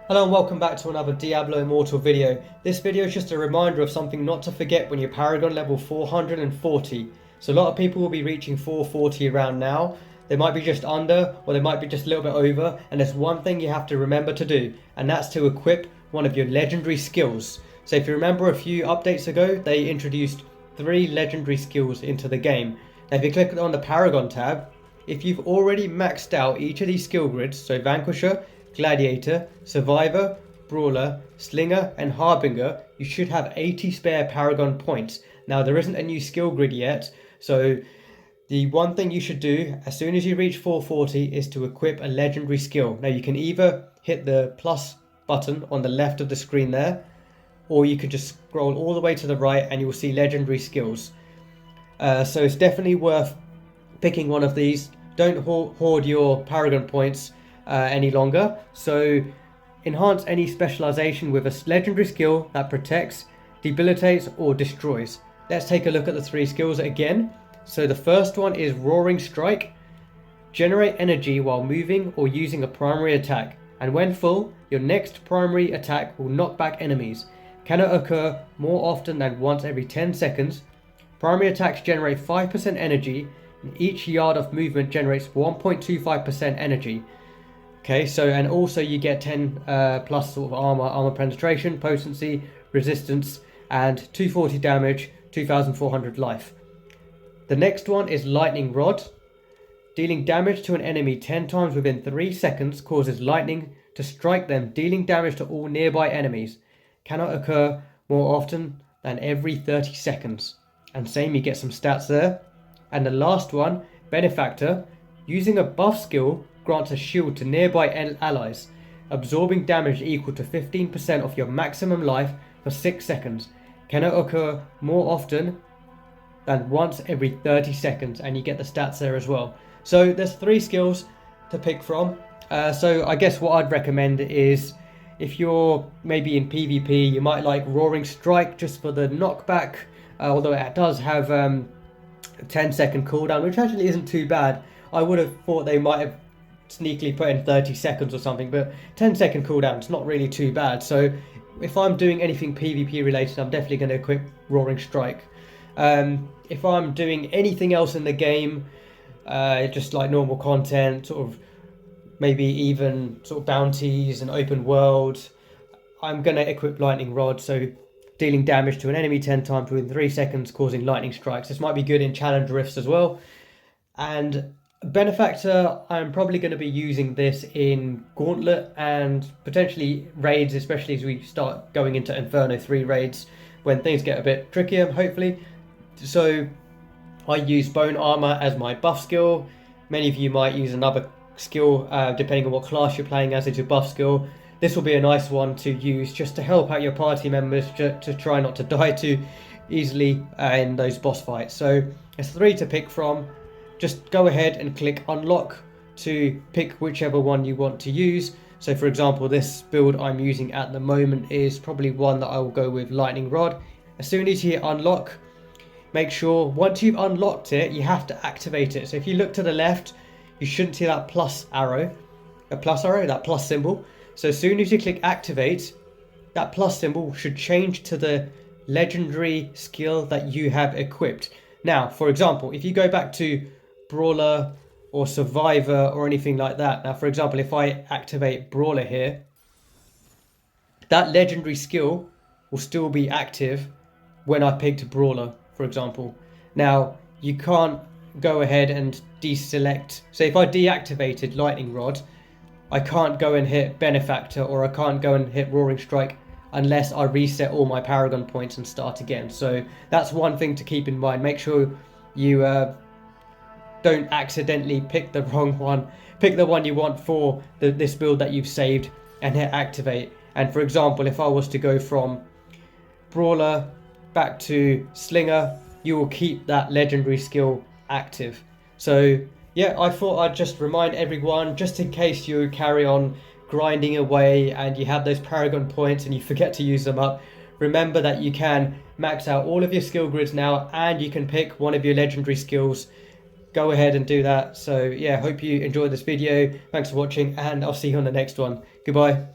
Hello and welcome back to another Diablo Immortal video. This video is just a reminder of something not to forget when you're Paragon level 440. So a lot of people will be reaching 440 around now. They might be just under, or they might be just a little bit over, and there's one thing you have to remember to do, and that's to equip one of your legendary skills. So if you remember a few updates ago, they introduced 3 legendary skills into the game. Now if you click on the Paragon tab, if you've already maxed out each of these skill grids, so Vanquisher, Gladiator, Survivor, Brawler, Slinger and Harbinger, you should have 80 spare Paragon points. Now there isn't a new skill grid yet, so the one thing you should do as soon as you reach 440 is to equip a legendary skill. Now you can either hit the plus button on the left of the screen there, or you can just scroll all the way to the right and you will see legendary skills. So it's definitely worth picking one of these. Don't hoard your Paragon points any longer. So enhance any specialization with a legendary skill that protects, debilitates or destroys. Let's take a look at the 3 skills again. So the first one is Roaring Strike. Generate energy while moving or using a primary attack, and when full, your next primary attack will knock back enemies. Cannot occur more often than once every 10 seconds. Primary attacks generate 5% energy, and each yard of movement generates 1.25% energy. Okay, so and also you get 10 plus sort of armor penetration, potency, resistance, and 240 damage, 2400 life. The next one is Lightning Rod. Dealing damage to an enemy 10 times within 3 seconds causes lightning to strike them, dealing damage to all nearby enemies. Cannot occur more often than every 30 seconds. And same, you get some stats there. And the last one, Benefactor. Using a buff skill grants a shield to nearby allies, absorbing damage equal to 15% of your maximum life for 6 seconds. Cannot occur more often than once every 30 seconds, and you get the stats there as well. So there's 3 skills to pick from. So I guess what I'd recommend is, if you're maybe in PvP, you might like Roaring Strike just for the knockback, although it does have a 10-second cooldown, which actually isn't too bad. I would have thought they might have sneakily put in 30 seconds or something, but 10-second cooldown is not really too bad. So if I'm doing anything PvP related, I'm definitely going to equip Roaring Strike. If I'm doing anything else in the game, just like normal content, sort of maybe even sort of bounties and open world, I'm going to equip Lightning Rod, so dealing damage to an enemy 10 times within 3 seconds, causing lightning strikes. This might be good in challenge rifts as well. And Benefactor, I'm probably going to be using this in Gauntlet and potentially raids, especially as we start going into Inferno 3 raids, when things get a bit trickier, hopefully. So I use Bone Armor as my buff skill. Many of you might use another skill, depending on what class you're playing as your buff skill. This will be a nice one to use just to help out your party members to try not to die too easily in those boss fights. So there's 3 to pick from. Just go ahead and click unlock to pick whichever one you want to use. So for example, this build I'm using at the moment is probably one that I will go with Lightning Rod. As soon as you hit unlock, make sure once you've unlocked it, you have to activate it. So if you look to the left, you shouldn't see that plus arrow, that plus symbol. So as soon as you click activate, that plus symbol should change to the legendary skill that you have equipped. Now, for example, if you go back to Brawler or Survivor or anything like that. Now, for example, if I activate Brawler here, that legendary skill will still be active when I picked Brawler, for example. Now, you can't go ahead and deselect. So if I deactivated Lightning Rod, I can't go and hit Benefactor, or I can't go and hit Roaring Strike unless I reset all my Paragon points and start again. So that's one thing to keep in mind. Make sure you don't accidentally pick the wrong one. Pick the one you want for this build that you've saved and hit activate. And for example, if I was to go from Brawler back to Slinger, you will keep that legendary skill active. So yeah, I thought I'd just remind everyone, just in case you carry on grinding away and you have those Paragon points and you forget to use them up, remember that you can max out all of your skill grids now, and you can pick one of your legendary skills. Go ahead and do that. So yeah, hope you enjoyed this video. Thanks for watching, and I'll see you on the next one. Goodbye.